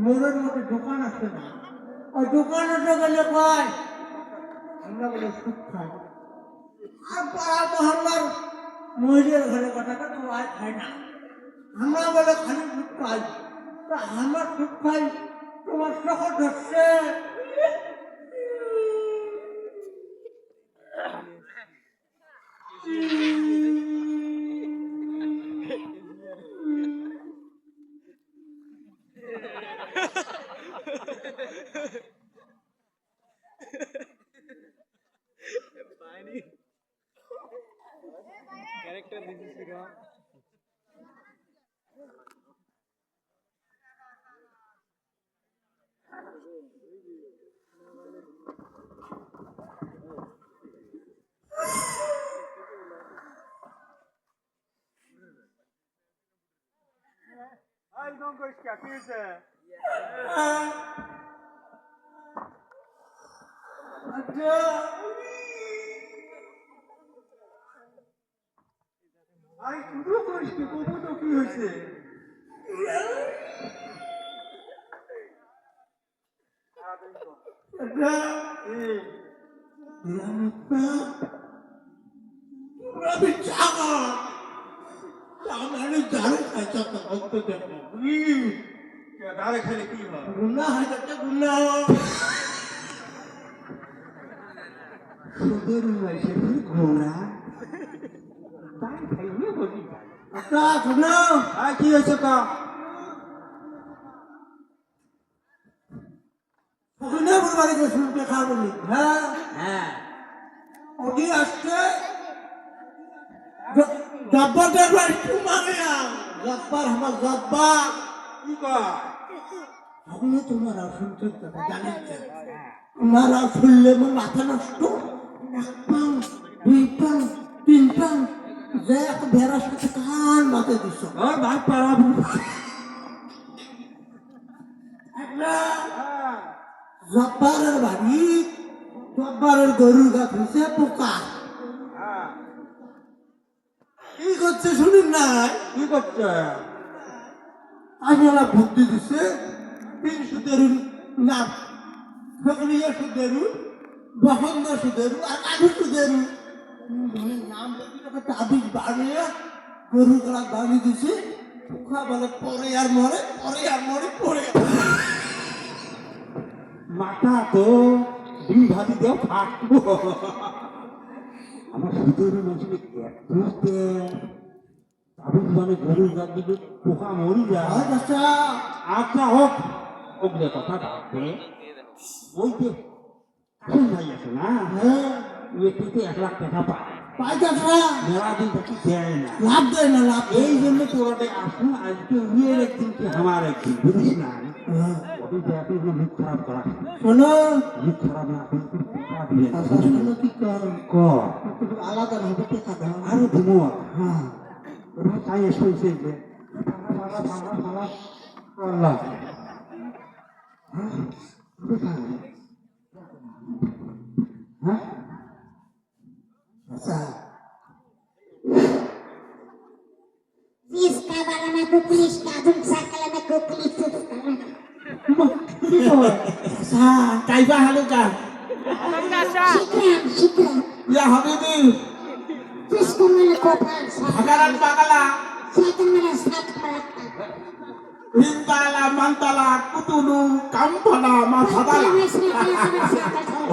মোড়ের মধ্যে দোকান আছে না, ওই দোকানে গেলে কয় আমরা বলে সুখ খাই। আর পাড়া মহল্লার মহিলার ঘরে কথা তো আর খাই না, আমরা বলে খালি সুখ খাই। তা আমার সুখ খাই তোমার শহর ধরছে। Character this is because I don't go to I শুধু করিস কি কবু তো কি হয়েছে? দাঁড়ে খেলে কি হয়? গুন্না হয় যাচ্ছে গুন্না সুদের ঘোড়া তাই খাইলে বলি শোনো কি হয়েছে তা শুনতে খাবো হ্যাঁ হ্যাঁ ওটি আসছে জব্বার দরবার একটু মারিয়া জব্বার আমার জব্বার কি কয় আপনি তোমার শুনতে জানেন তোমারা শুনলে আমার মাথা নষ্ট এক পাং দুই পাং তিন পাং যে এক ভেড়ার সাথে কান মাথায় দিচ্ছ ভাই পাড়াবো জব্বারের বাড়ি জব্বারের গরুর গাছ হয়েছে পোকা কি করছে শুনুন না কি করছে আপনারা বুদ্ধি দিচ্ছে 300 দেরুন না ফকরিয়া সুদেরু বসন্ত সুদেরু আর কাজু সুদেরু নাম তাবিজ বানিয়ে গরু গলা বানিয়ে দিছে পোকা বলে পরে আর মরে পরে আর মরে পরে মাথা তো দুই ভাবি দেও ফাটবো আমার সুদেরু মানুষকে বুঝতে তাবিজ মানে গরুর গাছ দিকে পোকা মরি যায় আচ্ছা আচ্ছা হোক ওগুলো কথা ভাববে ওই যে আসল ভাই আছে না হ্যাঁ এটিতে 1 লাখ টাকা পায় মেলা দিন থেকে দেয় না লাভ দেয় না লাভ এই জন্য তোরাতে আসুন আজকে উইয়ের একদিন কি আমার একদিন বুঝিস না ওটি দেখে মুখ খারাপ করা শোনো মুখ খারাপ না করে কি কর আলাদা ভাবে টাকা দাও আরো দেবো হ্যাঁ ওরা তাই এসেছে যে আল্লাহ হ্যাঁ আচ্ছা Fiska balana kukuliska dum sakalana kukulisu sa kaifa haluka shikran ya habibi fiska mana kopal hagaran bakala satan mana sat malaka hintala mantala kutulu kampana masadala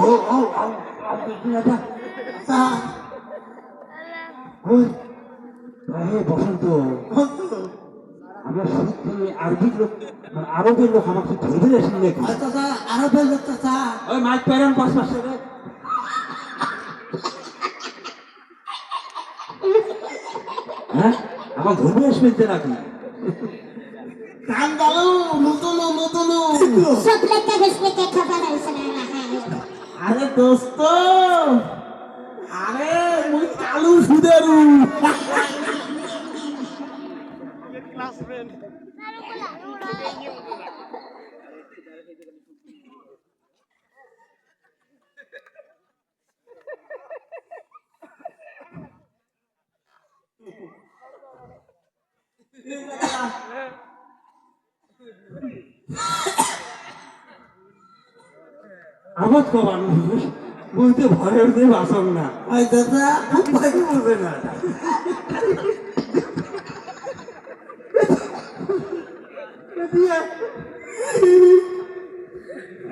oh তা ওই হে বসন্ত আমরা সুদ খেলে আরবির লোক মানে আরবের লোক আমাকে ধরে আসেন নাকি হয়তো তা আরো ফেলবে তো তা ওই মাইক প্যারেন পাঁচ পাশে রে হ্যাঁ আমার ধরে আসবেন তো নাকি কান দালু নতুনু নতুনু Soplete guslete khabara isna raha hai. আরে দোস্ত আরে মুই কালু সুদেরু আমার তো মানুষ বলতে ভয়ের দিয়ে বাসন না ওই দাদা খুব ভয় বলবে না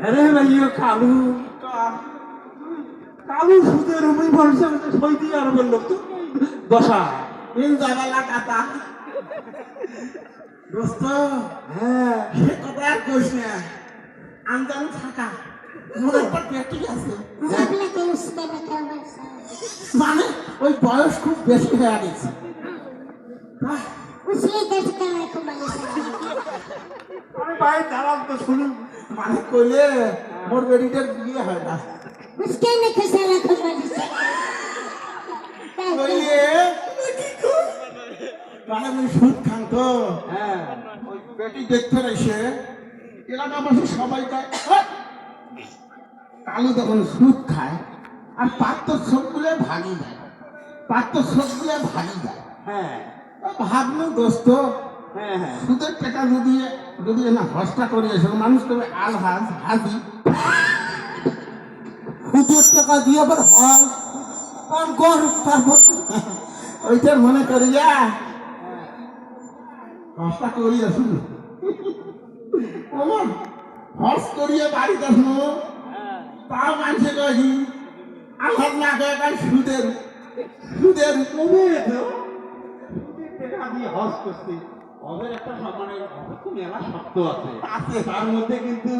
আরে ভাইও কালু কালু সুদের রুমি বলছে সৌদি আরবের লোক তো দশা তিন জায়গা কাটা দোস্ত হ্যাঁ সে কথা আর কইস না আমদানি থাকা মোর একটা পেটি আছে Soplete usmene khabara sa. মানে ওই বয়স খুব বেশি হয়ে গেছে আহ, Usli guslete khabara sa. আমি বাইরে দাঁড়াম তো শুনুন মানে কইলে মোর বেটিটার বিয়ে হয় না Uske ne khasara khabara sa. কইলে মানে আমি সুদ খান তো হ্যাঁ ওই বেটি দেখতে এসে এলাকাবাসী সবাই কয় "হাট!" কালু তখন সুদ খায় আর পাত্র সবগুলো ভাগি দেয় পাত্র সবগুলো ভাগি দেয় হ্যাঁ ভাবলো দোস্ত হ্যাঁ হ্যাঁ সুদের টাকা যদি যদি না হস্তা করিয়েছে মানুষ তবে আল হাজ হাজি সুদের টাকা দিয়ে আবার হজ আর গর তারপর ওইটার মনে করি যা হস্তা করিয়ে শুধু আমার হজ করিয়ে বাড়িতে শুনো তাও মানুষে কহি আলহাজ না কয়ে কাল সুদের সুদের কবে তো টাকা দিয়ে হজ করছি হজের একটা সম্মানের হজ তো মেলা শক্ত আছে আছে তার মধ্যে কিন্তু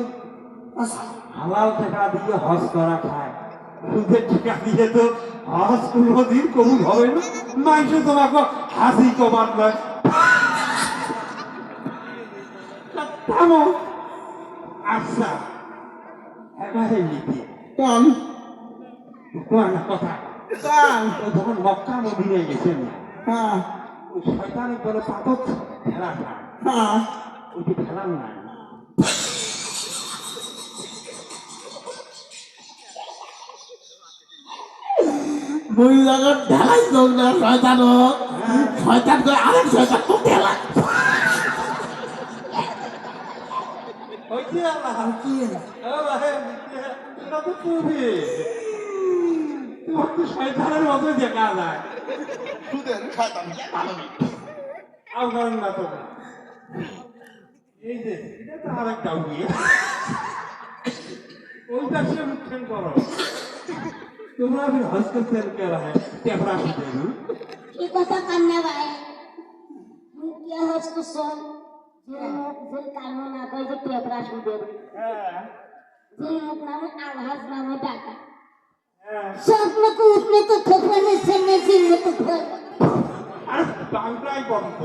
হালাল টাকা দিয়ে হজ করা খায় সুদের টাকা দিয়ে তো হজ কোনোদিন কবুল হবে না মানুষ তোমাকে হাসি কমান নয় থামো আচ্ছা এবারে লিখি কম কোন কথা কাল ও যখন মক্কা মদিনায় গেছেন হ্যাঁ ওই শয়তানের বলে পাথর খেলা খায় হ্যাঁ ওইটি খেলার নাই বই জায়গার ঢালাই দোক না শয়তান হোক শয়তান করে আরেক শয়তান হোক ঢালাই হইছে আল্লাহ কি ও ভাই এটা তো তুমি তোমার তো শয়তানের মতো দেখা যায় সুদের শয়তান ভালো আও করেন না তো এই যে এটা তো আরেকটা উড়িয়ে ওইটা সে উঠছেন করো তোমরা भी हंस कर तेल के रहा है टेपरा से दे दूं Ye kota kanne bhai. Ye hos ko son. Jil kanu na koi je tepra suder. Jil muk namu alhas namu daka. Sopne ko utne to khopane se ne jil ne to khol. আর বাংলায় বন্ধ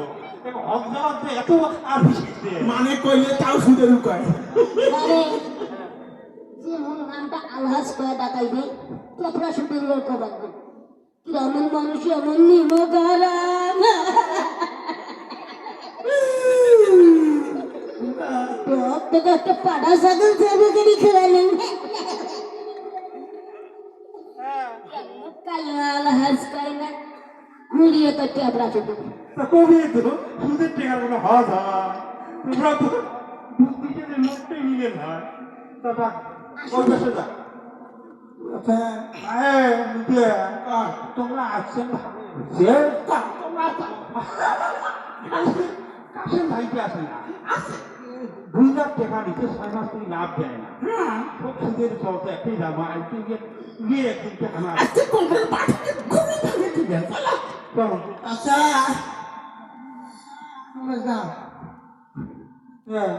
দেখো হজ যাওয়াতে এত আর শিখছে মানে কইলে তাও সুদের উকায় Are je mun namta alhas ko dakai de. Tepra suder lo ko bagbe. Raman manush eman nimo garam. তো একটা পাড়া ছাগল যাবে গাড়ি খাওয়ালেন কাল হাজ কয় না মুড়িয়ে তো টেবরা চুপ তা কবে তো সুদের টাকার কোনো হজ হয় তোমরা তো বুদ্ধিকে যে লোকটাই মিলে না তা ওই দেশে যা তোমরা আসছেন সে তোমরা কাশেম ভাইকে আসে না 2 লাখ টাকা নিচে 6 মাস থেকে লাভ দেয় না সব সুদের চলতে একটাই দাম আজকে গিয়ে একদিন টাকা না আজকে তোমার বাড়িতে ঘুরে ঘুরে দিবেন কেমন আচ্ছা তোমরা যাও হ্যাঁ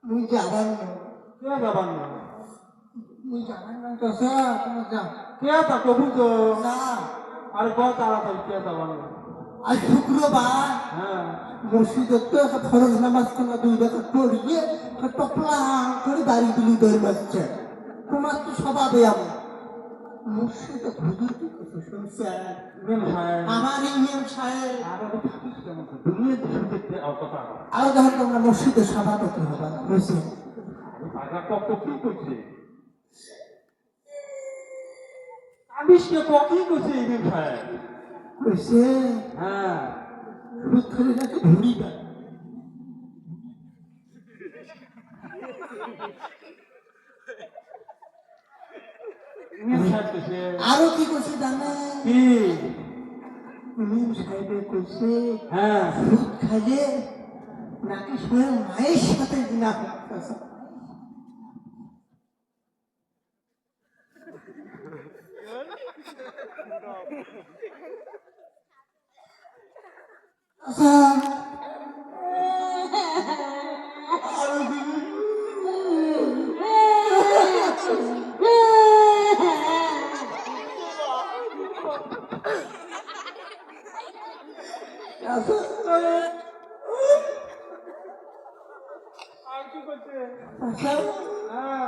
মুই যাবার না কে যাবার না মুই যাবার না তো স্যার তোমরা যাও কে তা কবু তো না আর কত তাড়াতাড়ি কে যাবার না আজ শুক্রবার হ্যাঁ মসজিদে তো একটা ফরজ নামাজ তোমরা 2 রাকাত পড়িয়ে টপলা করে বাড়ি দিলি ধর্মাচ্ছে তোমার তো স্বভাবে আমি মসজিদে হুজুর কি কথা শুনছেন ইমাম সাহেব আমার এই ইমাম সাহেব আর তো থাকিস কেমন দুনিয়া দেখতে কথা আরো যখন তোমরা মসজিদের সভাপতি হবা বুঝছি টাকা কত কি করছে আমিষকে কতই করছে ইমাম সাহেব বুঝছে হ্যাঁ সুদ খেলে নাকি ধরি দেয় ইমাম সাহেব করছে আরো কি করছে জানে কি ইমাম সাহেবে কইছে হ্যাঁ সুদ খাইলে নাকি স্বয়ং মায়ের সাথে জিনা করতেছে আচ্ছা আর কি করছে আচ্ছা হ্যাঁ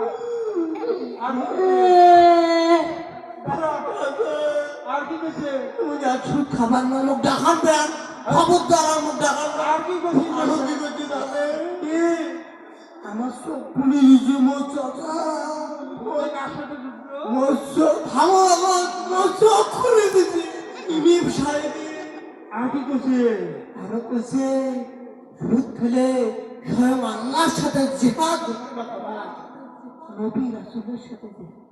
আর কি করছে তুমি যা সুদ খাবার না লোক দেখান দেন খবরদার আমার দেখান আর কি করছে আরো কি করছে জানে কি আমার সব পুলিশ মোচ ওই কার সাথে যুদ্ধ মোচ ভালো আমার মোচ খুলে দিছে ইমিম সাহেব আর কি করছে আরো কইছে সুদ খেলে স্বয়ং আল্লাহর সাথে জিহাদ করতে বাবা নবী রাসূলের সাথে জিহাদ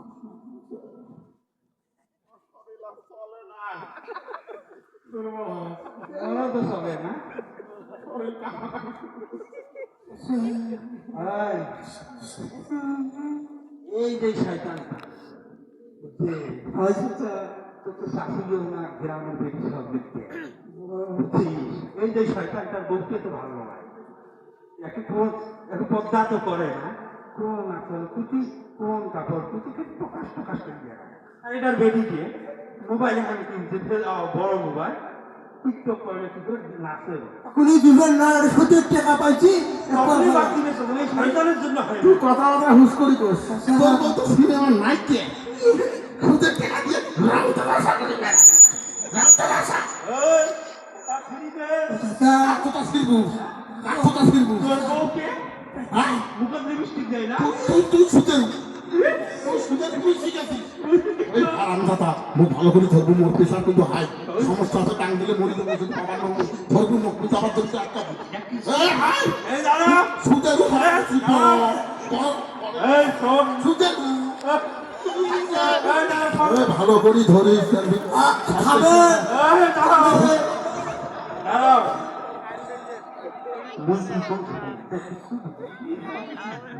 ওরা তো সবে না এই যে শয়তানটা বুঝছে তো শাশুড়িও না গ্রামের বেশি সব দেখতে বুঝছিস এই যে শয়তানটার বউকে তো ভালো লাগে একটু পদ্মা তো করে না কোন আচল কুচি কোন কাপড় কুচি প্রকাশ প্রকাশ করে দেয় আর এটার বেরিয়ে মোবাইলে আমি কিনতে বড় মোবাইল টিকটক করে কি করে নাচে এখনই দিবেন না আর সুদের টাকা পাইছি তখনই বাদ দিলে তো এই শয়তানের জন্য হয় তুই কথা হুশ করি করছ তোর মতো সিনেমা নাই কে খুদের টাকা দিয়ে রাম তামাশা করি না রাম তামাশা ওই তার ফিরিতে কথা ফিরবু কথা ফিরবু তোর বউকে হ্যাঁ মুখে লিপস্টিক দেয় না তুই সুদের তুই সুদের তুই শিখেছিস ওই আরামদাতা মুখ ভালো করে ধরবো মোর প্রেশার কিন্তু হাই সমস্যা আছে টাং দিলে মরি দেবো যদি বাবার নাম ধরবো মুখ তুই আবার ধরতে আটকাবো এই হাই এই দাঁড়া সুদের এই শোন সুদের এই দাঁড়া শোন ভালো করে ধরিস খাবেন এই দাঁড়া দাঁড়াও বলছি কোন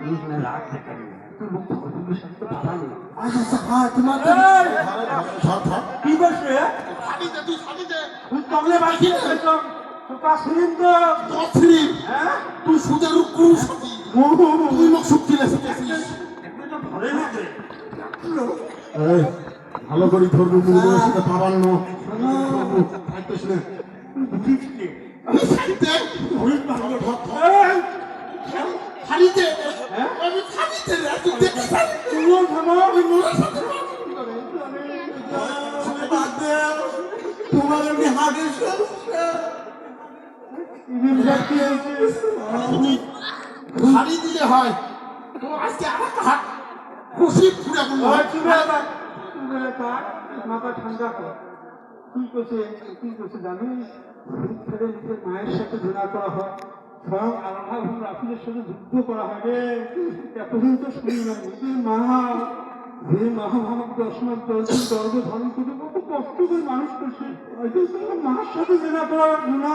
বুঝ না রাগ দেখা নেই তোর মুখ থেকে সাথে বাধা নেই আচ্ছা হ্যাঁ তোমার তো কি করছে তুই তবলে বাকি তো কাজ শুনিন তো হ্যাঁ তুই সুদের কুশ তুই মুখ সুক্তি লেসেছিস একটু ধরে নিতে ভালো করে ধরবো মুরগের সাথে পাবার না থাকতেছ না বুঝিসকে আমি শাড়িতে ওই ভালো এই শাড়িতে হ্যাঁ আমি শাড়িতে তুই দেখতে শাড়ি তুইও থামো আমি মোড়ের সাথে বাদ দে তোমার এমনি হার্টের সমস্যা ইভিন যাচ্ছি আছে শাড়ি দিলে হয় তো আজকে আমার হাত খুশি পুরা করলো ওই চুবে থাক মাথা ঠান্ডা কর কি করছে জানিস ছেলে নিজের মায়ের সাথে জোনা করা হয় স্বয়ং আল্লাহ রাসূলের সাথে যুদ্ধ করা হয় রে এতদিন তো শুনি না নিজের মা যে মহাভারত দর্শন চলছে দর্গে ধারণ করে কত কষ্ট করে মানুষ করছে মার সাথে জেনা করার গুণা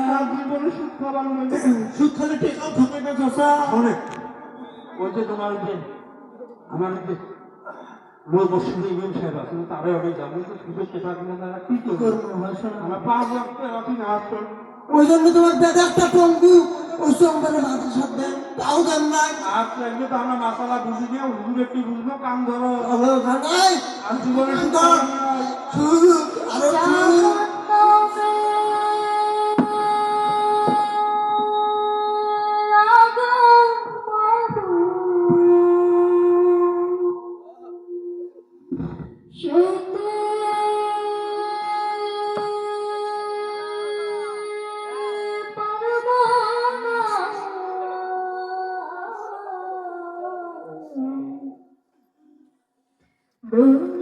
তার জীবনে সুখ খাবার নেবে সুদ খালি টেকাও থাকে না চাষা অনেক ওই যে তোমার যে আমার যে মূল মসজিদে ইমাম সাহেব আছে তারা অনেক যাবো তো সুযোগ টেকা কিনে তারা কি করবো আমার 5 লাখ টাকা কিনে আসতো ওই জন্য তোমার দাদা একটা পঙ্গু ওই চম্বরে মাথা সাথ দেন তাও দেন নাই আচ্ছা এগুলো তো আমরা মাসালা বুঝি না হুজুর একটু বুঝবো কাম ধরো ভালো খানাই আর জীবনে সুখ সুখ আরো সুখ Boom.